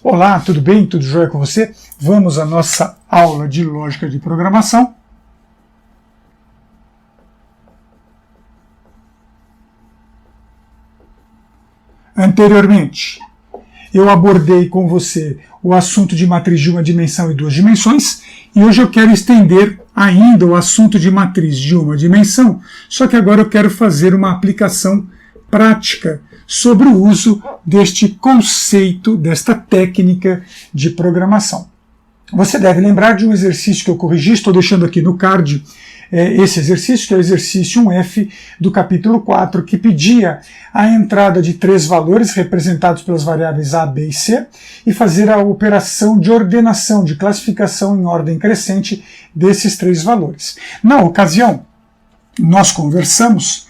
Olá, tudo bem? Tudo jóia com você? Vamos à nossa aula de lógica de programação. Anteriormente, eu abordei com você o assunto de matriz de uma dimensão e duas dimensões, e hoje eu quero estender ainda o assunto de matriz de uma dimensão, só que agora eu quero fazer uma aplicação prática sobre o uso deste conceito, desta técnica de programação. Você deve lembrar de um exercício que eu corrigi, estou deixando aqui no card esse exercício, que é o exercício 1F do capítulo 4, que pedia a entrada de três valores representados pelas variáveis A, B e C e fazer a operação de ordenação, de classificação em ordem crescente desses três valores. Na ocasião, nós conversamos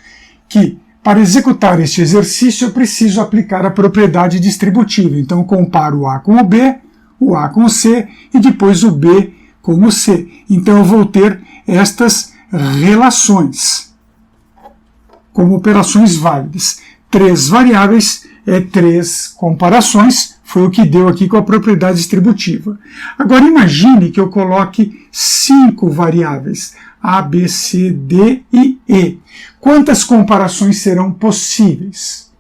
que para executar este exercício eu preciso aplicar a propriedade distributiva. Então eu comparo o A com o B, o A com o C e depois o B com o C. Então eu vou ter estas relações como operações válidas. Três variáveis, três comparações, foi o que deu aqui com a propriedade distributiva. Agora imagine que eu coloque 5 variáveis, A, B, C, D e E. Quantas comparações serão possíveis?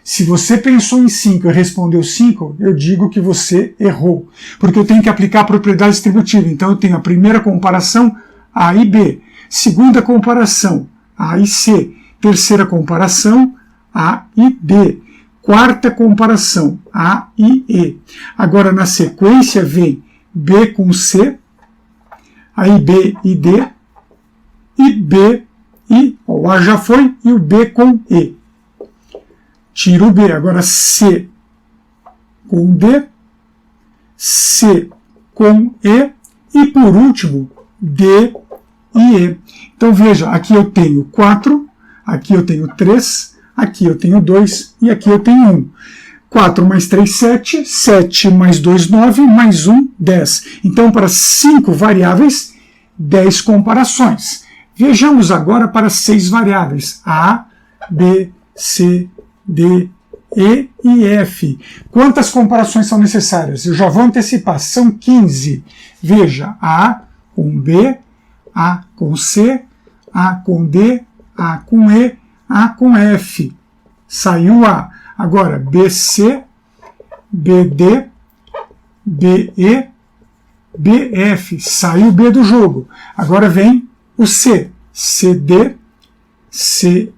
Se você pensou em 5 e respondeu 5, eu digo que você errou, porque eu tenho que aplicar a propriedade distributiva. Então eu tenho a primeira comparação, A e B, segunda comparação, A e C, terceira comparação, A e D, quarta comparação, A e E. Agora na sequência vem B com C, aí B e D, e B e o A já foi, e o B com E. Tiro o B, agora C com D, C com E, e por último, D e E. Então veja, aqui eu tenho 4, aqui eu tenho 3, aqui eu tenho 2 e aqui eu tenho 1. 4 mais 3, 7, 7 mais 2, 9, mais 1, 10. Então para 5 variáveis, 10 comparações. Vejamos agora para 6 variáveis, A, B, C, D, E e F. Quantas comparações são necessárias? Eu já vou antecipar, são 15. Veja, A com B, A com C, A com D, A com E, A com F. Saiu A. Agora, BC, BD, BE, BF. Saiu B do jogo. Agora vem o C, CD, CE,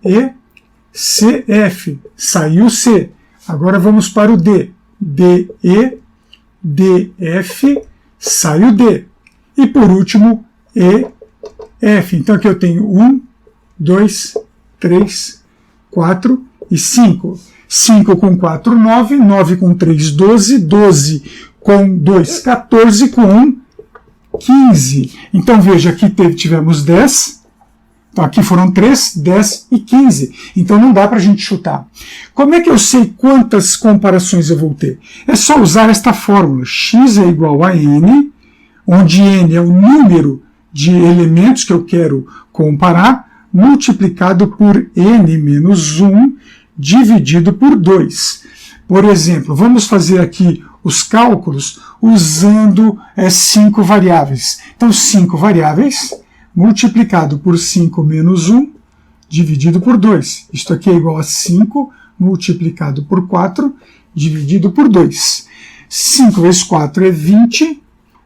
CF, saiu C. Agora vamos para o D, DE, DF, saiu D. E por último, EF. Então aqui eu tenho 1, 2, 3, 4 e 5. 5 com 4, 9, 9 com 3, 12, 12 com 2, 14, com 1, 15. Então veja, aqui tivemos 10, então aqui foram 3, 10 e 15. Então não dá para a gente chutar. Como é que eu sei quantas comparações eu vou ter? É só usar esta fórmula. X é igual a N, onde N é o número de elementos que eu quero comparar, multiplicado por N menos 1, dividido por 2. Por exemplo, vamos fazer aqui os cálculos usando 5 variáveis. Então, 5 variáveis multiplicado por 5 menos 1, dividido por 2. Isto aqui é igual a 5 multiplicado por 4, dividido por 2. 5 vezes 4 é 20,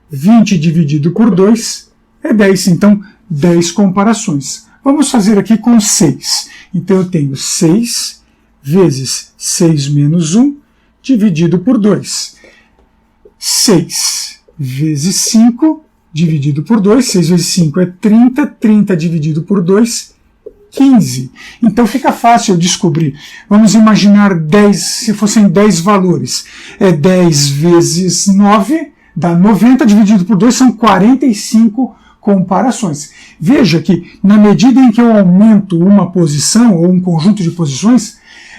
20 dividido por 2 é 10. Então, 10 comparações. Vamos fazer aqui com 6. Então, eu tenho 6 vezes 6 menos 1, dividido por 2. 6 vezes 5, dividido por 2. 6 vezes 5 é 30. 30 dividido por 2, 15. Então fica fácil descobrir. Vamos imaginar 10, se fossem 10 valores. 10 vezes 9, dá 90, dividido por 2, são 45 comparações. Veja que, na medida em que eu aumento uma posição, ou um conjunto de posições,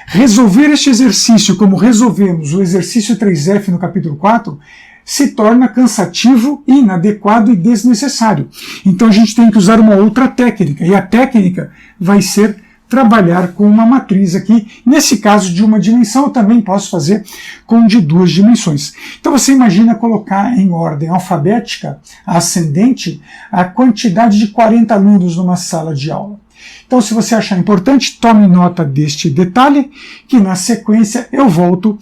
resolver este exercício como resolvemos o exercício 3F no capítulo 4 se torna cansativo, inadequado e desnecessário. Então a gente tem que usar uma outra técnica, e a técnica vai ser trabalhar com uma matriz aqui. Nesse caso de uma dimensão, eu também posso fazer com de duas dimensões. Então você imagina colocar em ordem alfabética, ascendente, a quantidade de 40 alunos numa sala de aula. Então, se você achar importante, tome nota deste detalhe, que na sequência eu volto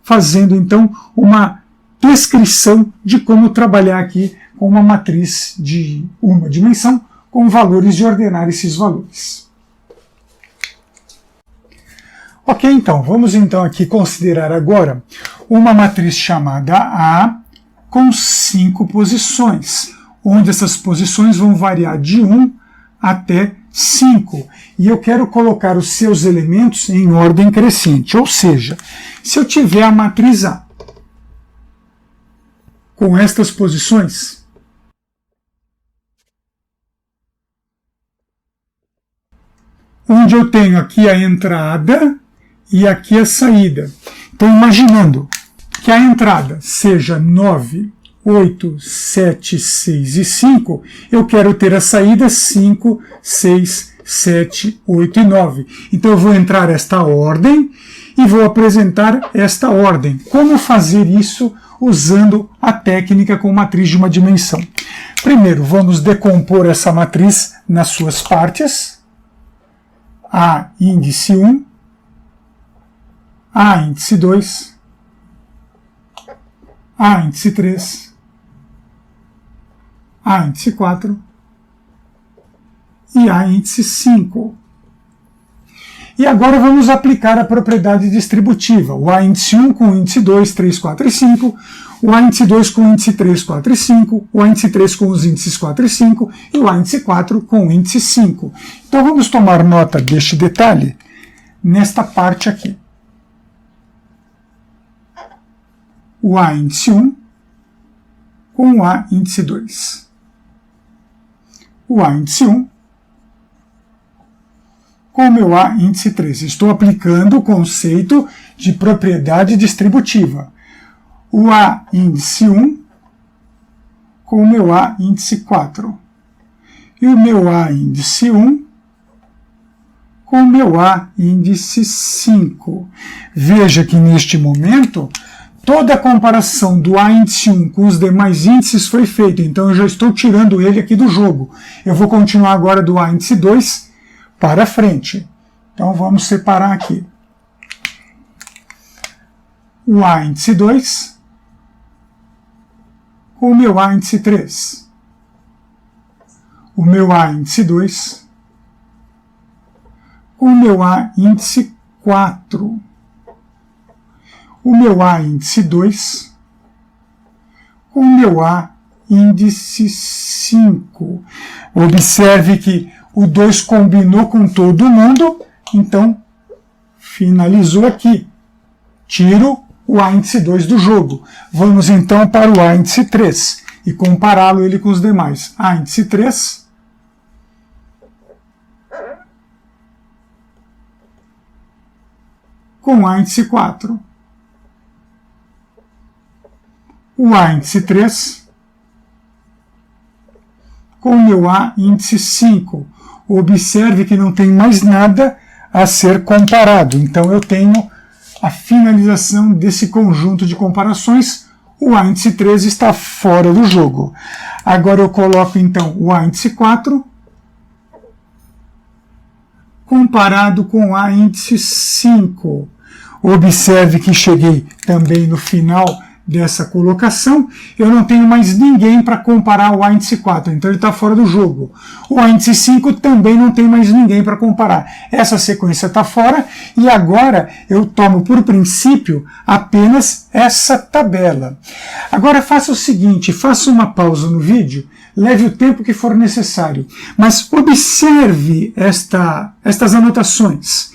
fazendo então uma descrição de como trabalhar aqui com uma matriz de uma dimensão, com valores e ordenar esses valores. Ok, então, vamos então aqui considerar agora uma matriz chamada A com 5 posições, onde essas posições vão variar de 1 até 5. E eu quero colocar os seus elementos em ordem crescente, ou seja, se eu tiver a matriz A com estas posições, onde eu tenho aqui a entrada e aqui a saída. Então, imaginando que a entrada seja 9, 8, 7, 6 e 5, eu quero ter a saída 5, 6, 7, 8 e 9. Então, eu vou entrar esta ordem e vou apresentar esta ordem. Como fazer isso usando a técnica com matriz de uma dimensão? Primeiro, vamos decompor essa matriz nas suas partes. A índice 1, A índice 2, A índice 3, A índice 4 e A índice 5. E agora vamos aplicar a propriedade distributiva. O A índice 1 com o índice 2, 3, 4 e 5, o A índice 2 com o índice 3, 4 e 5, o A índice 3 com os índices 4 e 5 e o A índice 4 com o índice 5. Então vamos tomar nota deste detalhe nesta parte aqui. O A índice 1 com o A índice 2. O A índice 1 com o meu A índice 3. Estou aplicando o conceito de propriedade distributiva. O A índice 1 com o meu A índice 4. E o meu A índice 1 com o meu A índice 5. Veja que neste momento toda a comparação do A índice 1 com os demais índices foi feita, então eu já estou tirando ele aqui do jogo. Eu vou continuar agora do A índice 2 para frente. Então vamos separar aqui. O A índice 2 com o meu A índice 3. O meu A índice 2 com o meu A índice 4. O meu A índice 2 com o meu A índice 5. Observe que o 2 combinou com todo mundo, então finalizou aqui. Tiro o A índice 2 do jogo. Vamos então para o A índice 3 e compará-lo ele com os demais. A índice 3 com o A índice 4. O A índice 3 com o meu A índice 5. Observe que não tem mais nada a ser comparado. Então eu tenho a finalização desse conjunto de comparações. O A índice 3 está fora do jogo. Agora eu coloco então o A índice 4 comparado com o A índice 5. Observe que cheguei também no final dessa colocação, eu não tenho mais ninguém para comparar o A índice 4, então ele está fora do jogo. O A índice 5 também não tem mais ninguém para comparar. Essa sequência está fora e agora eu tomo por princípio apenas essa tabela. Agora faça o seguinte, faça uma pausa no vídeo, leve o tempo que for necessário, mas observe estas anotações.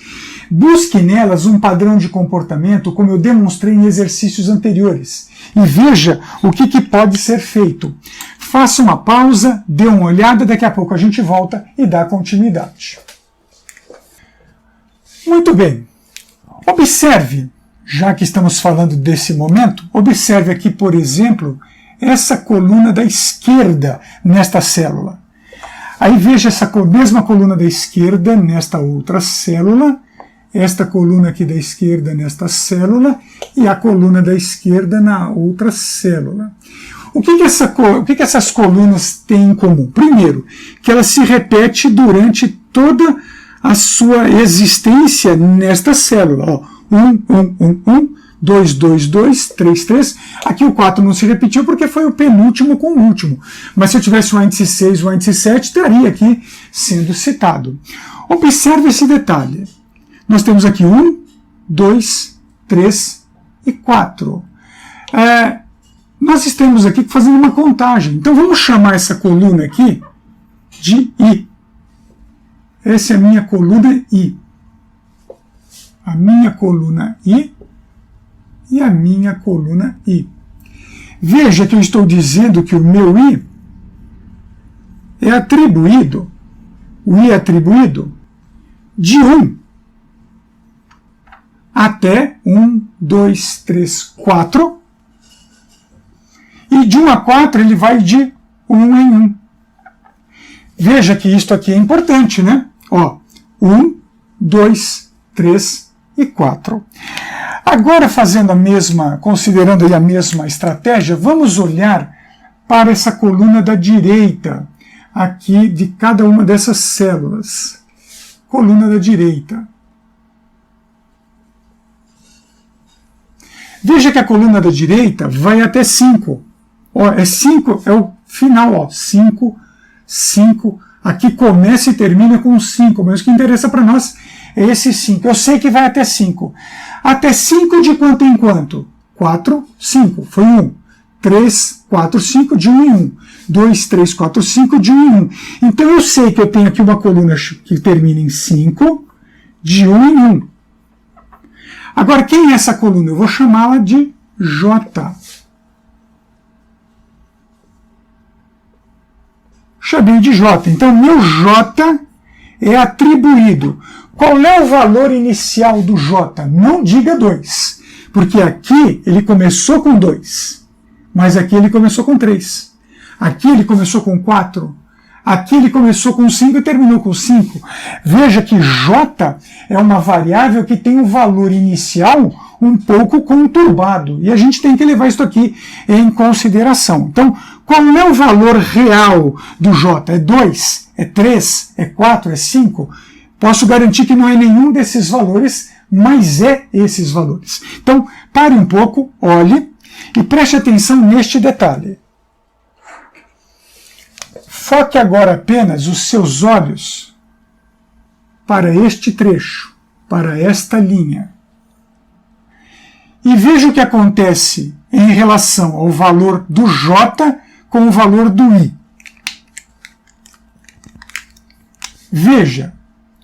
Busque nelas um padrão de comportamento, como eu demonstrei em exercícios anteriores, e veja o que pode ser feito. Faça uma pausa, dê uma olhada, daqui a pouco a gente volta e dá continuidade. Muito bem. Observe, já que estamos falando desse momento, observe aqui, por exemplo, essa coluna da esquerda nesta célula. Aí veja essa mesma coluna da esquerda nesta outra célula, esta coluna aqui da esquerda nesta célula e a coluna da esquerda na outra célula. O que essas colunas têm em comum? Primeiro, que ela se repete durante toda a sua existência nesta célula. Ó, 1, 2, 2, 2, 3, 3. Aqui o 4 não se repetiu porque foi o penúltimo com o último. Mas se eu tivesse o índice 6 e o índice 7, estaria aqui sendo citado. Observe esse detalhe. Nós temos aqui 1, 2, 3 e 4. Nós estamos aqui fazendo uma contagem. Então vamos chamar essa coluna aqui de I. Essa é a minha coluna I. A minha coluna I e a minha coluna I. Veja que eu estou dizendo que o meu I é atribuído, o I é atribuído de 1 até 1, 2, 3, 4. E de 1 a 4 ele vai de 1 em 1. Veja que isto aqui é importante, né? Ó, 1, 2, 3 e 4. Agora, considerando aí a mesma estratégia, vamos olhar para essa coluna da direita, aqui de cada uma dessas células. Coluna da direita. Veja que a coluna da direita vai até 5. Ó, 5 é o final, ó, 5, 5. Aqui começa e termina com 5, mas o que interessa para nós é esse 5. Eu sei que vai até 5. Até 5 de quanto em quanto? 4, 5. Foi 1. 3, 4, 5, de 1 em 1. 2, 3, 4, 5, de 1 em 1. Então eu sei que eu tenho aqui uma coluna que termina em 5, de 1 em 1. Agora, quem é essa coluna? Eu vou chamá-la de J. Chamei de J. Então, meu J é atribuído. Qual é o valor inicial do J? Não diga 2, porque aqui ele começou com 2, mas aqui ele começou com 3. Aqui ele começou com 4, aqui ele começou com 5 e terminou com 5. Veja que J é uma variável que tem um valor inicial um pouco conturbado, e a gente tem que levar isso aqui em consideração. Então, qual é o valor real do J? É 2? É 3? É 4? É 5? Posso garantir que não é nenhum desses valores, mas é esses valores. Então, pare um pouco, olhe e preste atenção neste detalhe. Foque agora apenas os seus olhos para este trecho, para esta linha. E veja o que acontece em relação ao valor do J com o valor do I. Veja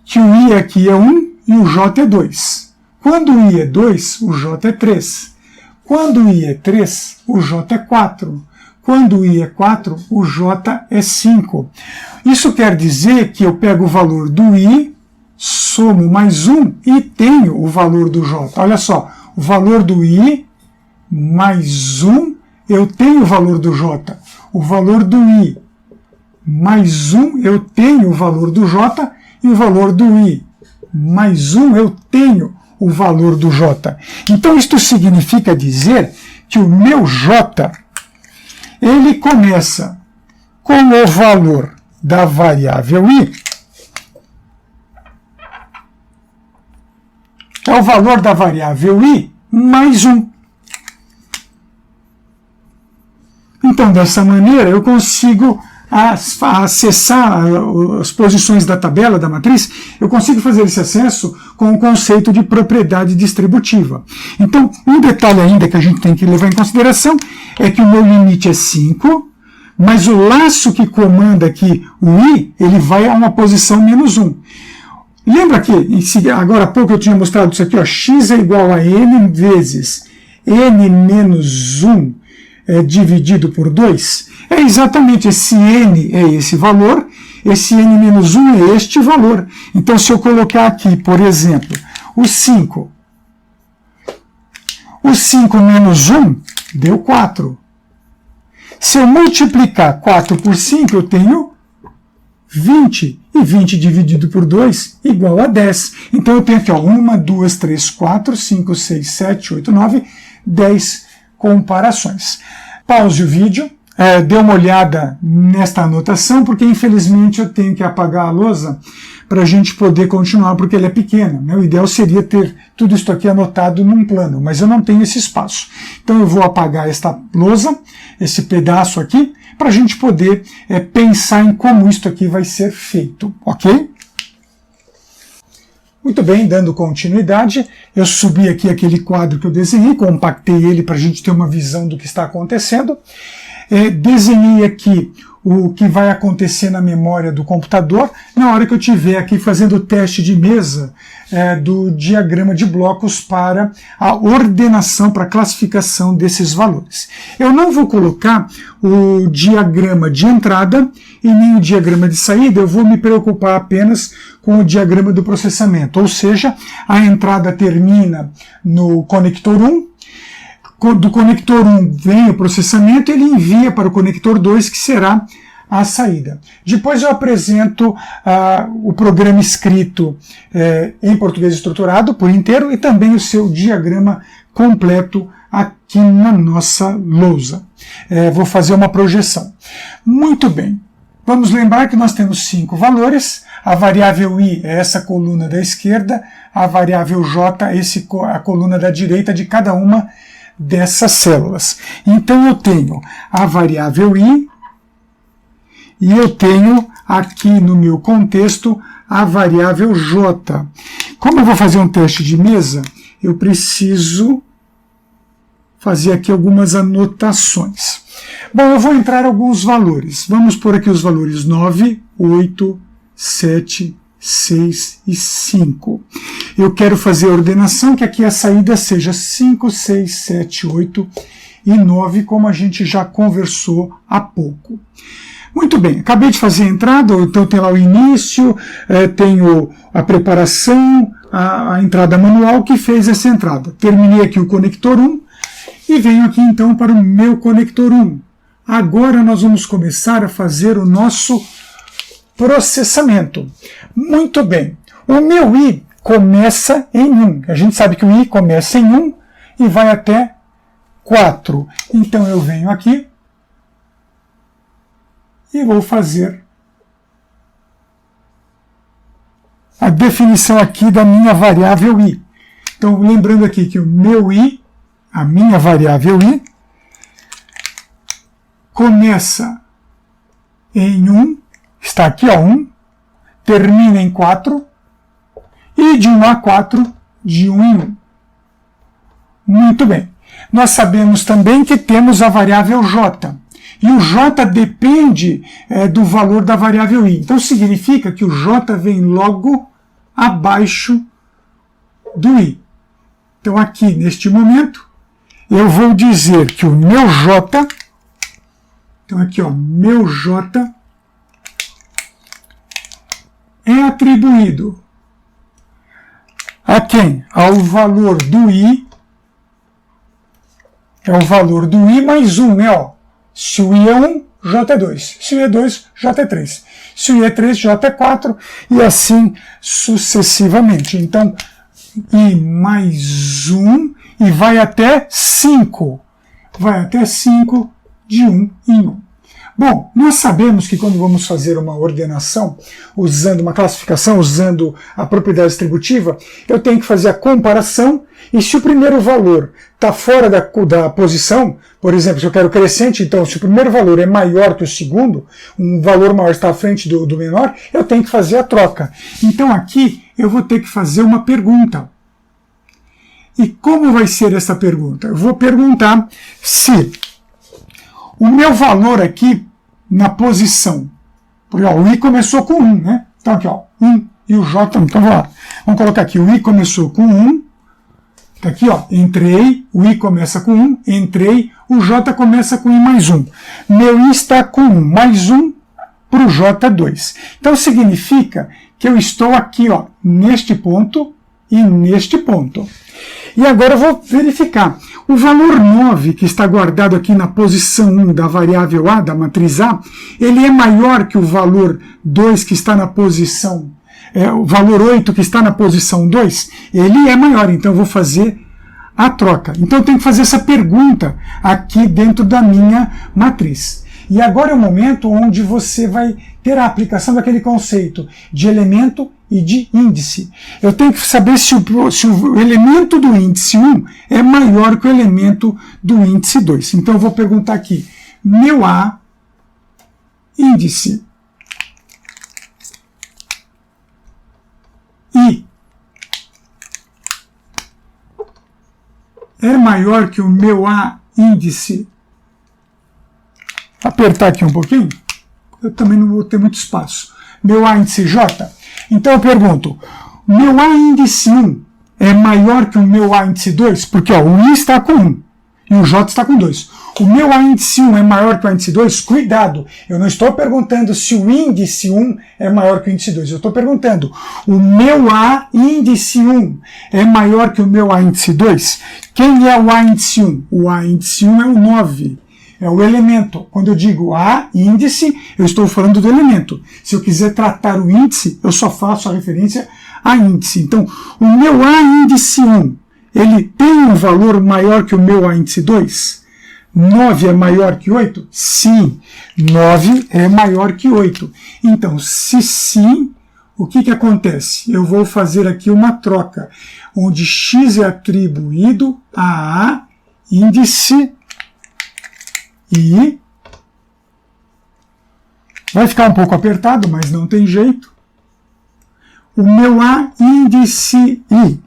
que o I aqui é 1 e o J é 2. Quando o I é 2, o J é 3. Quando o I é 3, o J é 4. Quando o I é 4, o J é 5. Isso quer dizer que eu pego o valor do I, somo mais 1 e tenho o valor do J. Olha só, o valor do I mais 1, eu tenho o valor do J. O valor do I mais 1, eu tenho o valor do J. E o valor do I mais 1, eu tenho o valor do J. Então, isto significa dizer que o meu J, ele começa com o valor da variável I. É o valor da variável I mais 1. Então, dessa maneira, eu consigo acessar as posições da tabela, da matriz, eu consigo fazer esse acesso com o conceito de propriedade distributiva. Então, um detalhe ainda que a gente tem que levar em consideração é que o meu limite é 5, mas o laço que comanda aqui o I, ele vai a uma posição menos 1. Lembra que, agora há pouco eu tinha mostrado isso aqui, ó, x é igual a n vezes n menos 1 dividido por 2? É exatamente esse n é esse valor, esse n menos 1 é este valor. Então, se eu colocar aqui, por exemplo, o 5 menos 1 deu 4. Se eu multiplicar 4 por 5, eu tenho 20, e 20 dividido por 2 igual a 10. Então eu tenho aqui, ó, 1, 2, 3, 4, 5, 6, 7, 8, 9, 10 comparações. Pause o vídeo, dê uma olhada nesta anotação, porque infelizmente eu tenho que apagar a lousa para a gente poder continuar, porque ela é pequena, né? O ideal seria ter tudo isso aqui anotado num plano, mas eu não tenho esse espaço. Então eu vou apagar esta lousa, esse pedaço aqui, para a gente poder pensar em como isso aqui vai ser feito, ok? Muito bem, dando continuidade, eu subi aqui aquele quadro que eu desenhei, compactei ele para a gente ter uma visão do que está acontecendo. Desenhei aqui o que vai acontecer na memória do computador na hora que eu estiver aqui fazendo o teste de mesa do diagrama de blocos para a ordenação, para a classificação desses valores. Eu não vou colocar o diagrama de entrada e nem o diagrama de saída, eu vou me preocupar apenas com o diagrama do processamento, ou seja, a entrada termina no conector 1, do conector 1 vem o processamento, ele envia para o conector 2, que será a saída. Depois eu apresento o programa escrito em português estruturado por inteiro e também o seu diagrama completo aqui na nossa lousa. Vou fazer uma projeção. Muito bem. Vamos lembrar que nós temos 5 valores. A variável i é essa coluna da esquerda, a variável j é a coluna da direita de cada uma dessas células. Então eu tenho a variável i e eu tenho aqui no meu contexto a variável j. Como eu vou fazer um teste de mesa, eu preciso fazer aqui algumas anotações. Bom, eu vou entrar alguns valores. Vamos pôr aqui os valores 9, 8, 7, 6 e 5. Eu quero fazer a ordenação que aqui a saída seja 5, 6, 7, 8 e 9, como a gente já conversou há pouco. Muito bem, acabei de fazer a entrada, então tem lá o início, tenho a preparação, a entrada manual que fez essa entrada. Terminei aqui o conector 1 e venho aqui então para o meu conector 1. Agora nós vamos começar a fazer o nosso processamento. Muito bem, o meu i começa em 1. A gente sabe que o i começa em 1 e vai até 4. Então eu venho aqui e vou fazer a definição aqui da minha variável i. Então, lembrando aqui que o meu i, a minha variável i, começa em 1, está aqui, ó, 1, termina em 4, e de 1 a 4, de 1 em 1. Muito bem. Nós sabemos também que temos a variável j. E o j depende do valor da variável i. Então significa que o j vem logo abaixo do i. Então aqui, neste momento, eu vou dizer que o meu j, então aqui, ó, meu j é atribuído a quem? Ao valor do i, é o valor do i mais 1, né? Ó. Se o i é 1, j é 2. Se o i é 2, j é 3. Se o i é 3, j é 4, e assim sucessivamente. Então, i mais 1, e vai até 5. Vai até 5 de 1 em 1. Bom, nós sabemos que quando vamos fazer uma ordenação, usando uma classificação, usando a propriedade distributiva, eu tenho que fazer a comparação, e se o primeiro valor está fora da posição, por exemplo, se eu quero crescente, então se o primeiro valor é maior que o segundo, um valor maior está à frente do menor, eu tenho que fazer a troca. Então aqui eu vou ter que fazer uma pergunta. E como vai ser essa pergunta? Eu vou perguntar se o meu valor aqui na posição, porque ó, o i começou com 1, né? Então aqui, ó, 1 e o j, então vamos colocar aqui, o i começou com 1, tá aqui, ó, entrei, o i começa com 1, entrei, o j começa com i mais 1. Meu i está com 1 mais 1 para o j2. Então significa que eu estou aqui, ó, neste ponto e neste ponto. E agora eu vou verificar. O valor 9, que está guardado aqui na posição 1 da variável A, da matriz A, ele é maior que o valor 2 que está na posição, o valor 8 que está na posição 2, ele é maior, então eu vou fazer a troca. Então eu tenho que fazer essa pergunta aqui dentro da minha matriz. E agora é o momento onde você vai ter a aplicação daquele conceito de elemento e de índice. Eu tenho que saber se o elemento do índice 1 é maior que o elemento do índice 2. Então eu vou perguntar aqui, meu A, índice I, é maior que o meu A, índice. Apertar aqui um pouquinho, eu também não vou ter muito espaço. Meu A índice J. Então eu pergunto, meu A índice 1 é maior que o meu A índice 2? Porque ó, o I está com 1 e o J está com 2. O meu A índice 1 é maior que o A índice 2? Cuidado, eu não estou perguntando se o índice 1 é maior que o índice 2. Eu estou perguntando, o meu A índice 1 é maior que o meu A índice 2? Quem é o A índice 1? O A índice 1 é o 9. É o elemento. Quando eu digo A, índice, eu estou falando do elemento. Se eu quiser tratar o índice, eu só faço a referência a índice. Então, o meu A índice 1, ele tem um valor maior que o meu A índice 2? 9 é maior que 8? Sim, 9 é maior que 8. Então, se sim, o que acontece? Eu vou fazer aqui uma troca, onde x é atribuído a A, índice I. Vai ficar um pouco apertado, mas não tem jeito. O meu A, índice I,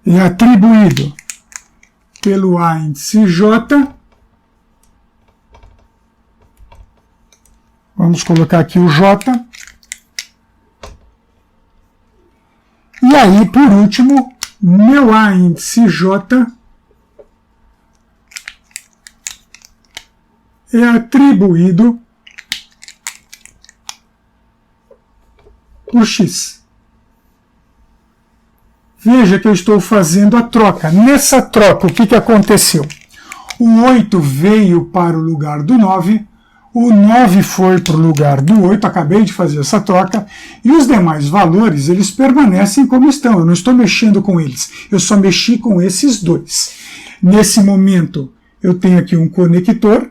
é atribuído pelo A, índice J. Vamos colocar aqui o J. E aí, por último, meu A, índice J, é atribuído por x. Veja que eu estou fazendo a troca. Nessa troca, o que aconteceu? O 8 veio para o lugar do 9, o 9 foi para o lugar do 8, acabei de fazer essa troca, e os demais valores, eles permanecem como estão, eu não estou mexendo com eles, eu só mexi com esses dois. Nesse momento, eu tenho aqui um conector.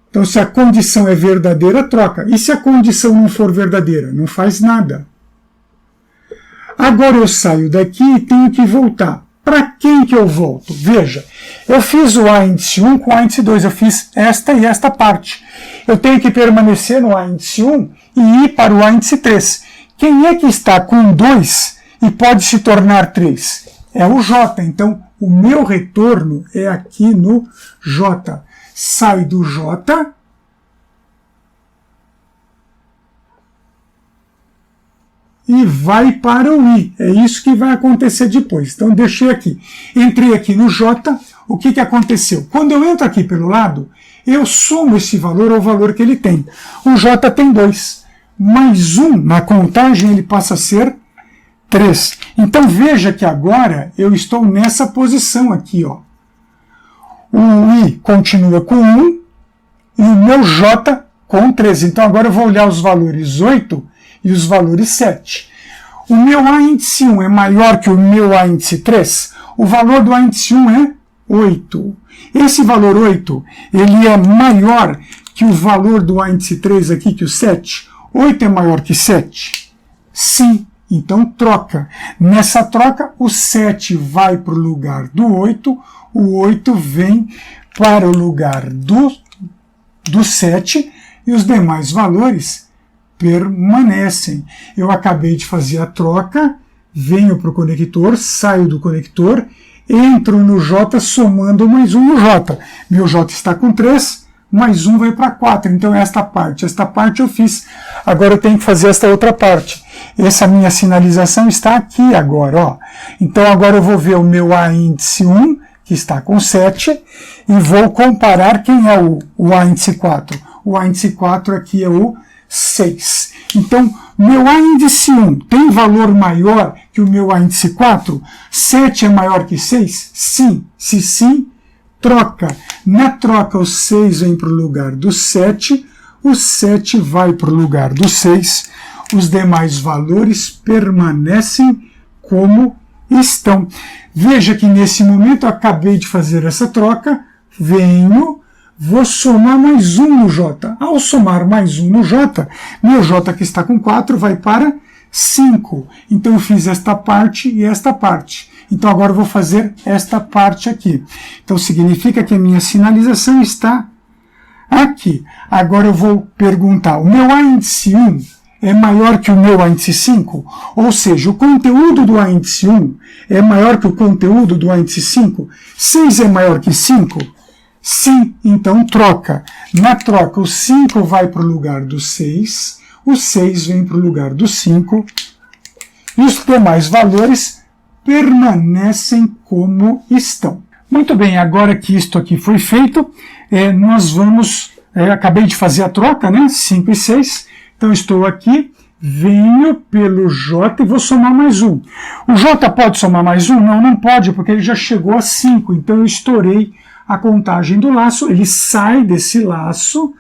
Então, se a condição é verdadeira, troca. E se a condição não for verdadeira? Não faz nada. Agora eu saio daqui e tenho que voltar. Para quem que eu volto? Veja, eu fiz o A índice 1 com o A índice 2. Eu fiz esta e esta parte. Eu tenho que permanecer no A índice 1 e ir para o A índice 3. Quem é que está com 2 e pode se tornar 3? É o J. Então, o meu retorno é aqui no J. Sai do J e vai para o I. É isso que vai acontecer depois. Então, deixei aqui. Entrei aqui no J. O que aconteceu? Quando eu entro aqui pelo lado, eu somo esse valor ao valor que ele tem. O J tem 2. Mais 1 na contagem, ele passa a ser 3. Então, veja que agora eu estou nessa posição aqui, ó. O I continua com 1 e o meu J com 3. Então agora eu vou olhar os valores 8 e os valores 7. O meu A índice 1 é maior que o meu A índice 3? O valor do A índice 1 é 8. Esse valor 8, ele é maior que o valor do A índice 3 aqui, que o 7? 8 é maior que 7? Sim. Então troca. Nessa troca, o 7 vai para o lugar do 8, o 8 vem para o lugar do 7 e os demais valores permanecem. Eu acabei de fazer a troca, venho para o conector, saio do conector, entro no J somando mais 1 no J. Meu J está com 3, mais 1 vai para 4. Então esta parte eu fiz. Agora eu tenho que fazer esta outra parte. Essa minha sinalização está aqui agora, ó. Então agora eu vou ver o meu A índice 1, que está com 7, e vou comparar quem é o A índice 4. O A índice 4 aqui é o 6. Então, meu A índice 1 tem valor maior que o meu A índice 4? 7 é maior que 6? Sim. Se sim, troca. Na troca, o 6 vem para o lugar do 7, o 7 vai para o lugar do 6, os demais valores permanecem como estão. Veja que nesse momento eu acabei de fazer essa troca, venho, vou somar mais 1 no J. Ao somar mais 1 no J, meu J que está com 4 vai para 5. Então eu fiz esta parte e esta parte. Então agora eu vou fazer esta parte aqui. Então significa que a minha sinalização está aqui. Agora eu vou perguntar, o meu A índice 1 é maior que o meu A índice 5? Ou seja, o conteúdo do A índice 1 é maior que o conteúdo do A índice 5? 6 é maior que 5? Sim, então troca. Na troca, o 5 vai para o lugar do 6, o 6 vem para o lugar do 5, e os demais valores permanecem como estão. Muito bem, agora que isto aqui foi feito, nós vamos... acabei de fazer a troca, né? 5 e 6. Então estou aqui, venho pelo J e vou somar mais 1. O J pode somar mais 1? Não, não pode, porque ele já chegou a 5. Então eu estourei a contagem do laço, ele sai desse laço,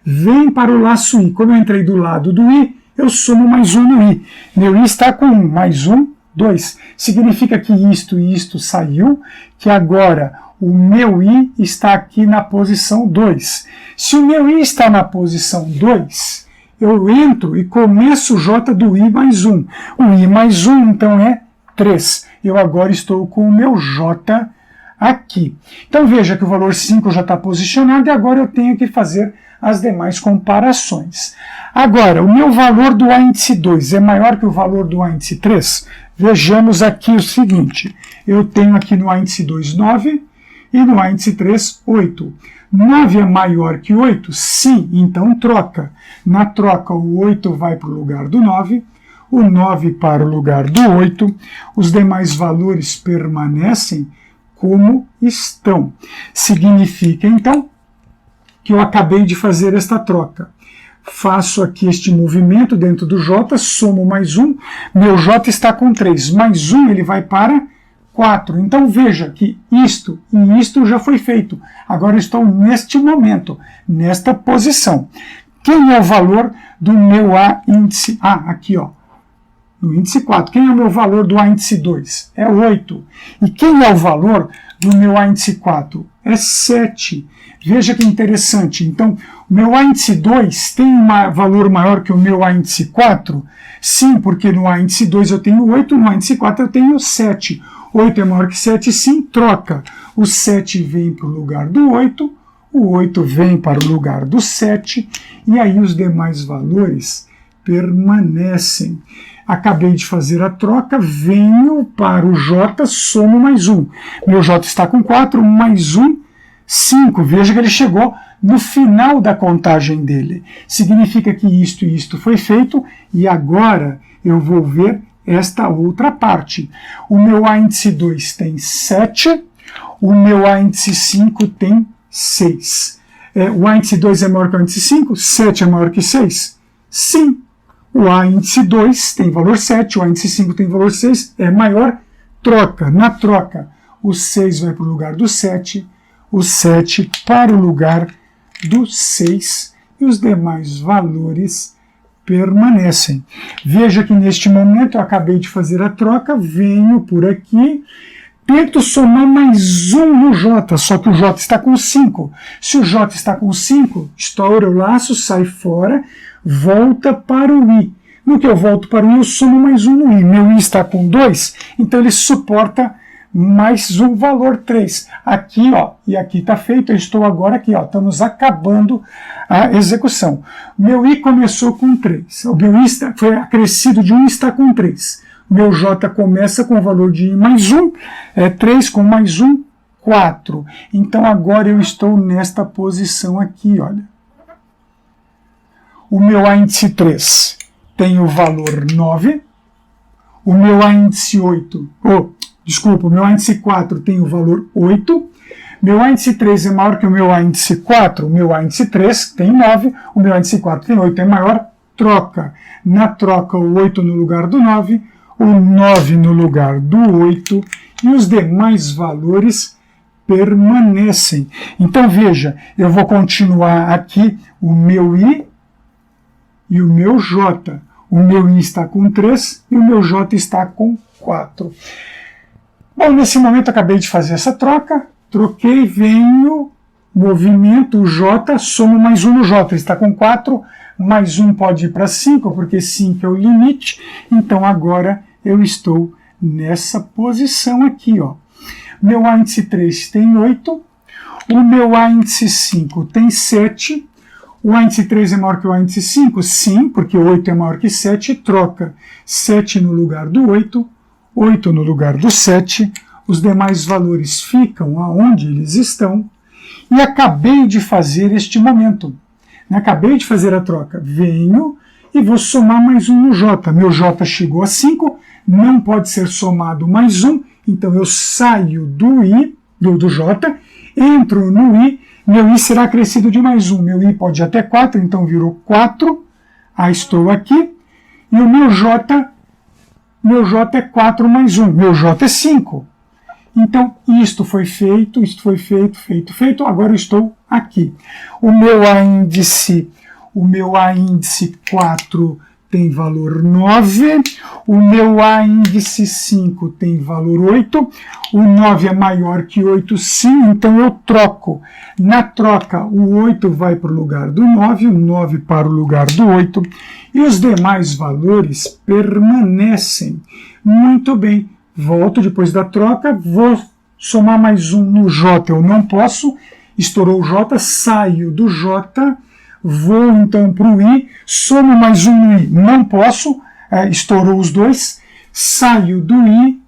vem para o laço I. Como eu entrei do lado do I, eu somo mais 1 no I. Meu I está com 1, mais 1, 2. Significa que isto e isto saiu, que agora o meu I está aqui na posição 2. Se o meu I está na posição 2, eu entro e começo o J do I mais 1. O I mais 1, então, é 3. Eu agora estou com o meu J aqui. Então veja que o valor 5 já está posicionado e agora eu tenho que fazer as demais comparações. Agora, o meu valor do A índice 2 é maior que o valor do A índice 3? Vejamos aqui o seguinte, eu tenho aqui no A índice 2 9 e no A índice 3 8. 9 é maior que 8? Sim, então troca. Na troca, o 8 vai para o lugar do 9, o 9 para o lugar do 8, os demais valores permanecem como estão. Significa, então, que eu acabei de fazer esta troca. Faço aqui este movimento dentro do J, somo mais 1, meu J está com 3, mais 1 ele vai para 4. Então veja que isto e isto já foi feito. Agora eu estou neste momento, nesta posição. Quem é o valor do meu A índice? Aqui, ó. No índice 4. Quem é o meu valor do A índice 2? É 8. E quem é o valor do meu A índice 4? É 7. Veja que interessante. Então, o meu A índice 2 tem um valor maior que o meu A índice 4? Sim, porque no A índice 2 eu tenho 8, no A índice 4 eu tenho 7. 8 é maior que 7, sim, troca. O 7 vem para o lugar do 8, o 8 vem para o lugar do 7, e aí os demais valores permanecem. Acabei de fazer a troca, venho para o J, somo mais 1. Meu J está com 4, mais 1, 5. Veja que ele chegou no final da contagem dele. Significa que isto e isto foi feito, e agora eu vou ver esta outra parte. O meu A índice 2 tem 7, o meu A índice 5 tem 6. O A índice 2 é maior que o índice 5? 7 é maior que 6? Sim. O A índice 2 tem valor 7, o A índice 5 tem valor 6, é maior, troca. Na troca, o 6 vai para o lugar do 7, o 7 para o lugar do 6, e os demais valores permanecem. Veja que neste momento eu acabei de fazer a troca, venho por aqui, tento somar mais 1 no J, só que o J está com 5. Se o J está com 5, estoura o laço, sai fora, volta para o I. No que eu volto para o I, eu somo mais 1 no I. Meu I está com 2, então ele suporta mais um valor 3. Aqui, ó, e aqui está feito, eu estou agora aqui, ó, estamos acabando a execução. Meu I começou com 3, o meu I foi acrescido de 1, está com 3. Meu J começa com o valor de I mais 1, 3 com mais 1, 4. Então agora eu estou nesta posição aqui, olha. O meu A índice 3 tem o valor 9, o meu A índice 8, o meu A índice 4 tem o valor 8, meu A índice 3 é maior que o meu A índice 4, o meu A índice 3 tem 9, o meu A índice 4 tem 8, é maior, troca. Na troca, o 8 no lugar do 9, o 9 no lugar do 8 e os demais valores permanecem. Então, veja, eu vou continuar aqui o meu I e o meu J. O meu I está com 3 e o meu J está com 4. Bom, nesse momento acabei de fazer essa troca, troquei, venho, movimento, o J, somo mais 1 no J, ele está com 4, mais 1 pode ir para 5, porque 5 é o limite, então agora eu estou nessa posição aqui, ó. Meu A índice 3 tem 8, o meu A índice 5 tem 7, o A índice 3 é maior que o A índice 5? Sim, porque 8 é maior que 7, troca 7 no lugar do 8, 8 no lugar do 7, os demais valores ficam aonde eles estão, e acabei de fazer este momento. Acabei de fazer a troca. Venho e vou somar mais 1 no J. Meu J chegou a 5, não pode ser somado mais 1, então eu saio do I, do J, entro no I, meu I será acrescido de mais 1. Meu I pode ir até 4, então virou 4, estou aqui, e o meu J é 4 mais 1, meu J é 5. Então, isto foi feito, feito, agora eu estou aqui. O meu A índice 4 tem valor 9, o meu A índice 5 tem valor 8, o 9 é maior que 8, sim, então eu troco. Na troca, o 8 vai para o lugar do 9, o 9 para o lugar do 8, e os demais valores permanecem. Muito bem, volto depois da troca, vou somar mais 1 no J, eu não posso, estourou o J, saio do J, vou então para o I, somo mais 1 no I, não posso, estourou os dois, saio do I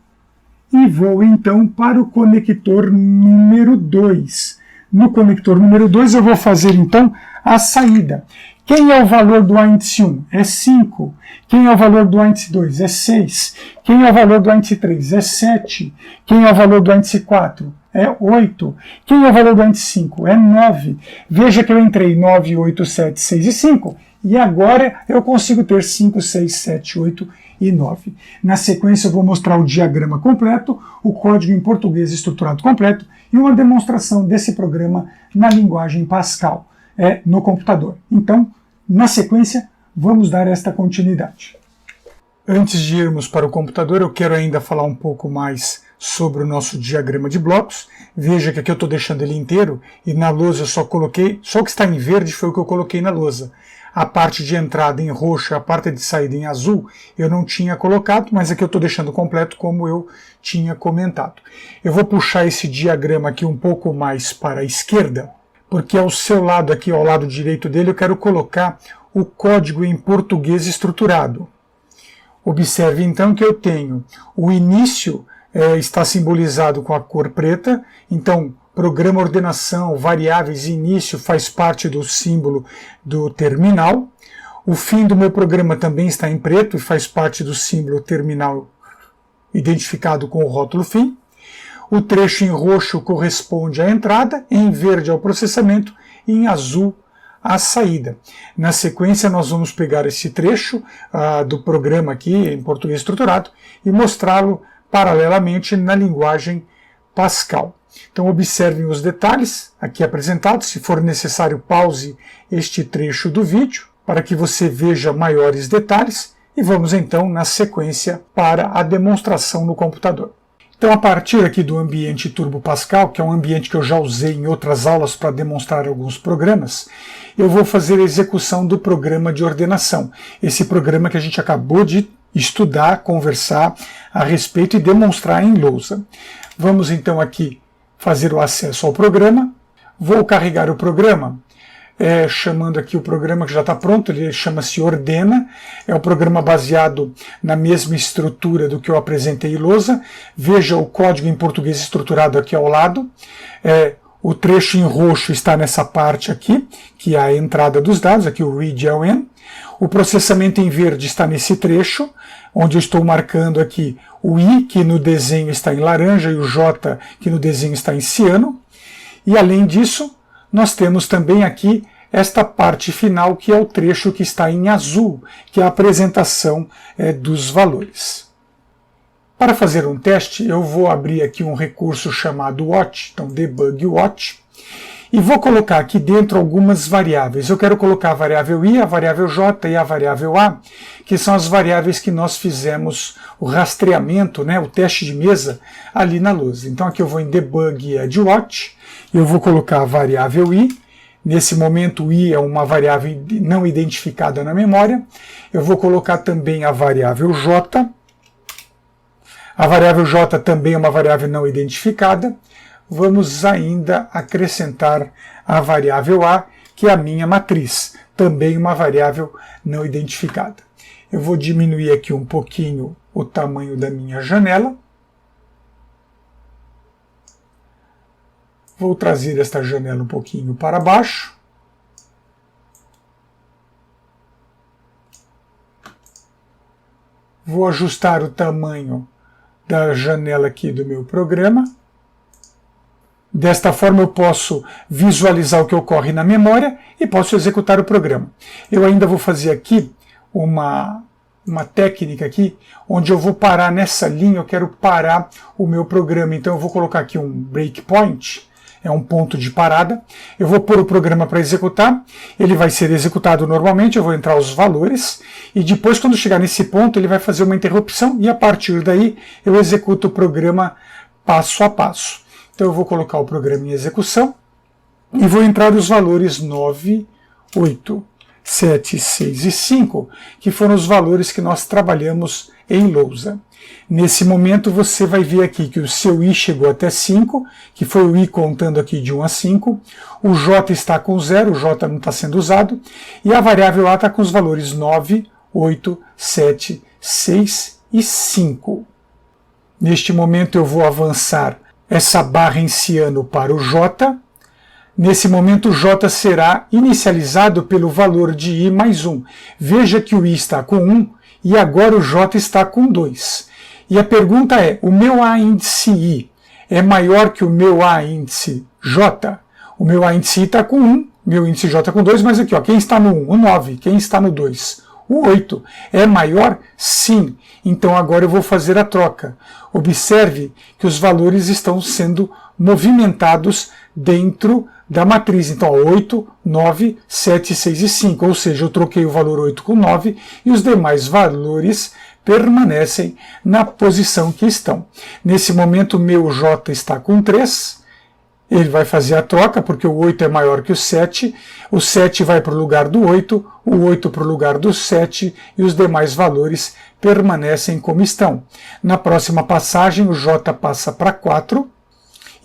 e vou então para o conector número 2. No conector número 2 eu vou fazer então a saída. Quem é o valor do A índice 1? É 5. Quem é o valor do A índice 2? É 6. Quem é o valor do A índice 3? É 7. Quem é o valor do A índice 4? É 8. Quem é o valor do A índice 5? É 9. Veja que eu entrei 9, 8, 7, 6 e 5. E agora eu consigo ter 5, 6, 7, 8 e 9. Na sequência eu vou mostrar o diagrama completo, o código em português estruturado completo e uma demonstração desse programa na linguagem Pascal, no computador. Então, na sequência, vamos dar esta continuidade. Antes de irmos para o computador, eu quero ainda falar um pouco mais sobre o nosso diagrama de blocos. Veja que aqui eu estou deixando ele inteiro e na lousa eu só coloquei, só o que está em verde foi o que eu coloquei na lousa. A parte de entrada em roxo, a parte de saída em azul, eu não tinha colocado, mas aqui eu estou deixando completo como eu tinha comentado. Eu vou puxar esse diagrama aqui um pouco mais para a esquerda, porque ao seu lado aqui, ao lado direito dele, eu quero colocar o código em português estruturado. Observe então que eu tenho o início está simbolizado com a cor preta, então programa ordenação, variáveis e início faz parte do símbolo do terminal. O fim do meu programa também está em preto e faz parte do símbolo terminal identificado com o rótulo fim. O trecho em roxo corresponde à entrada, em verde ao processamento e em azul à saída. Na sequência nós vamos pegar esse trecho do programa aqui em português estruturado e mostrá-lo paralelamente na linguagem Pascal. Então observem os detalhes aqui apresentados, se for necessário pause este trecho do vídeo para que você veja maiores detalhes e vamos então na sequência para a demonstração no computador. Então a partir aqui do ambiente Turbo Pascal, que é um ambiente que eu já usei em outras aulas para demonstrar alguns programas, eu vou fazer a execução do programa de ordenação, esse programa que a gente acabou de estudar, conversar a respeito e demonstrar em lousa. Vamos então aqui fazer o acesso ao programa. Vou carregar o programa, chamando aqui o programa que já está pronto, ele chama-se Ordena, é um programa baseado na mesma estrutura do que eu apresentei em lousa. Veja o código em português estruturado aqui ao lado. O trecho em roxo está nessa parte aqui, que é a entrada dos dados, aqui o read-ln. O processamento em verde está nesse trecho, onde eu estou marcando aqui o I, que no desenho está em laranja, e o J, que no desenho está em ciano. E além disso, nós temos também aqui esta parte final, que é o trecho que está em azul, que é a apresentação dos valores. Para fazer um teste, eu vou abrir aqui um recurso chamado watch, então debug watch, e vou colocar aqui dentro algumas variáveis. Eu quero colocar a variável i, a variável j e a variável a, que são as variáveis que nós fizemos o rastreamento, o teste de mesa ali na lousa. Então aqui eu vou em debug edge watch, e eu vou colocar a variável i. Nesse momento o i é uma variável não identificada na memória. Eu vou colocar também a variável j. A variável j também é uma variável não identificada. Vamos ainda acrescentar a variável a, que é a minha matriz, também uma variável não identificada. Eu vou diminuir aqui um pouquinho o tamanho da minha janela. Vou trazer esta janela um pouquinho para baixo. Vou ajustar o tamanho da janela aqui do meu programa. Desta forma eu posso visualizar o que ocorre na memória e posso executar o programa. Eu ainda vou fazer aqui uma técnica aqui, onde eu vou parar nessa linha, eu quero parar o meu programa. Então eu vou colocar aqui um breakpoint, é um ponto de parada. Eu vou pôr o programa para executar, ele vai ser executado normalmente, eu vou entrar os valores, e depois quando chegar nesse ponto ele vai fazer uma interrupção, e a partir daí eu executo o programa passo a passo. Então eu vou colocar o programa em execução e vou entrar os valores 9, 8, 7, 6 e 5, que foram os valores que nós trabalhamos em lousa. Nesse momento você vai ver aqui que o seu i chegou até 5, que foi o i contando aqui de 1 a 5, o j está com 0, o j não está sendo usado, e a variável a está com os valores 9, 8, 7, 6 e 5. Neste momento eu vou avançar essa barra em ciano para o j. Nesse momento o j será inicializado pelo valor de i mais 1. Veja que o i está com 1 e agora o j está com 2. E a pergunta é, o meu a índice i é maior que o meu a índice j? O meu a índice i está com 1, meu índice j com 2, mas aqui, quem está no 1? O 9. Quem está no 2? O 8. É maior? Sim. Então agora eu vou fazer a troca. Observe que os valores estão sendo movimentados dentro da matriz. Então 8, 9, 7, 6 e 5. Ou seja, eu troquei o valor 8 com 9 e os demais valores permanecem na posição que estão. Nesse momento o meu j está com 3. Ele vai fazer a troca, porque o 8 é maior que o 7 vai para o lugar do 8, o 8 para o lugar do 7, e os demais valores permanecem como estão. Na próxima passagem, o j passa para 4,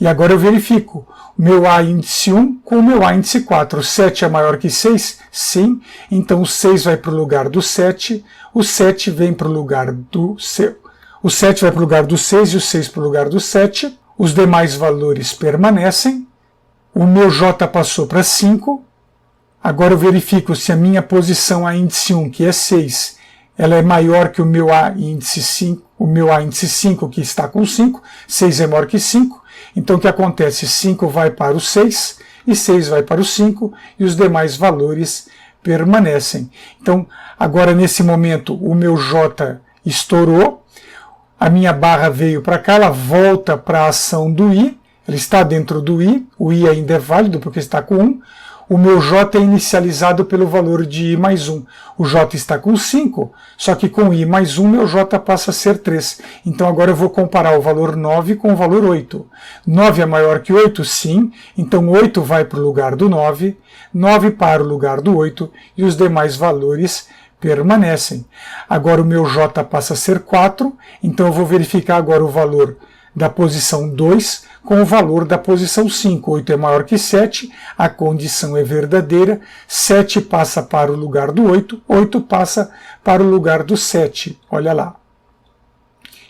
e agora eu verifico o meu a índice 1 com o meu a índice 4. O 7 é maior que 6? Sim. Então o 6 vai para o lugar do 7, o 7 vem para o lugar do 6, o 7 vai para o lugar do 6 e o 6 para o lugar do 7. Os demais valores permanecem. O meu j passou para 5. Agora eu verifico se a minha posição a índice 1, que é 6, ela é maior que o meu a índice 5, que está com 5. 6 é maior que 5. Então o que acontece? 5 vai para o 6 e 6 vai para o 5 e os demais valores permanecem. Então agora nesse momento o meu j estourou. A minha barra veio para cá, ela volta para a ação do i, ela está dentro do i, o i ainda é válido porque está com 1, o meu j é inicializado pelo valor de i mais 1, o j está com 5, só que com i mais 1 meu j passa a ser 3, então agora eu vou comparar o valor 9 com o valor 8. 9 é maior que 8? Sim, então 8 vai para o lugar do 9, 9 para o lugar do 8 e os demais valores permanecem. Agora o meu j passa a ser 4, então eu vou verificar agora o valor da posição 2 com o valor da posição 5. 8 é maior que 7, a condição é verdadeira, 7 passa para o lugar do 8, 8 passa para o lugar do 7. Olha lá.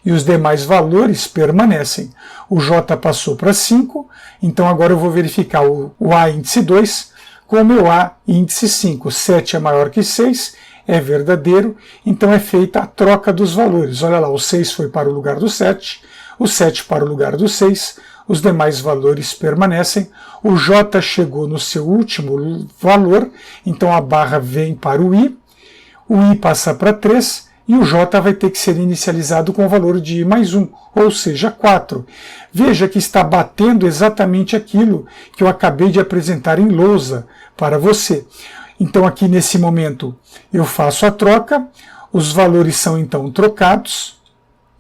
E os demais valores permanecem. O j passou para 5, então agora eu vou verificar o a índice 2 com o meu a índice 5. 7 é maior que 6, é verdadeiro, então é feita a troca dos valores. Olha lá, o 6 foi para o lugar do 7, o 7 para o lugar do 6, os demais valores permanecem. O J chegou no seu último valor, então a barra vem para o I passa para 3, e o J vai ter que ser inicializado com o valor de I mais 1, ou seja, 4. Veja que está batendo exatamente aquilo que eu acabei de apresentar em lousa para você. Então aqui nesse momento eu faço a troca, os valores são então trocados,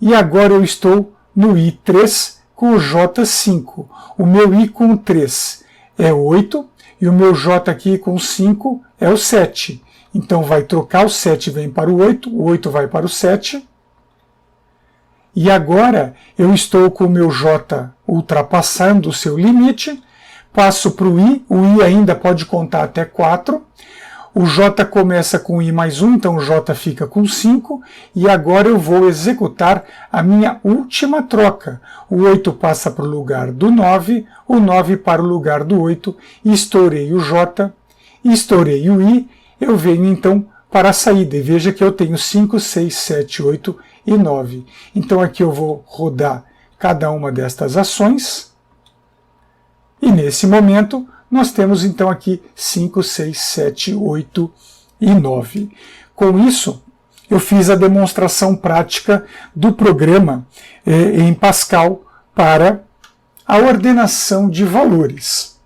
e agora eu estou no I3 com o J5. O meu I com 3 é 8, e o meu J aqui com 5 é o 7. Então vai trocar, o 7 vem para o 8 vai para o 7. E agora eu estou com o meu J ultrapassando o seu limite, passo para o I ainda pode contar até 4. O J começa com I mais 1, então o J fica com 5, e agora eu vou executar a minha última troca. O 8 passa para o lugar do 9, o 9 para o lugar do 8, estourei o J, estourei o I, eu venho então para a saída, e veja que eu tenho 5, 6, 7, 8 e 9. Então aqui eu vou rodar cada uma destas ações, e nesse momento nós temos então aqui 5, 6, 7, 8 e 9. Com isso, eu fiz a demonstração prática do programa em Pascal para a ordenação de valores.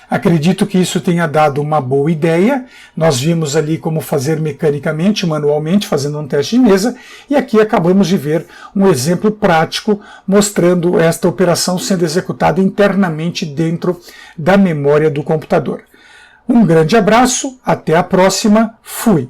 Acredito que isso tenha dado uma boa ideia. Nós vimos ali como fazer mecanicamente, manualmente, fazendo um teste de mesa, e aqui acabamos de ver um exemplo prático mostrando esta operação sendo executada internamente dentro da memória do computador. Um grande abraço, até a próxima, fui!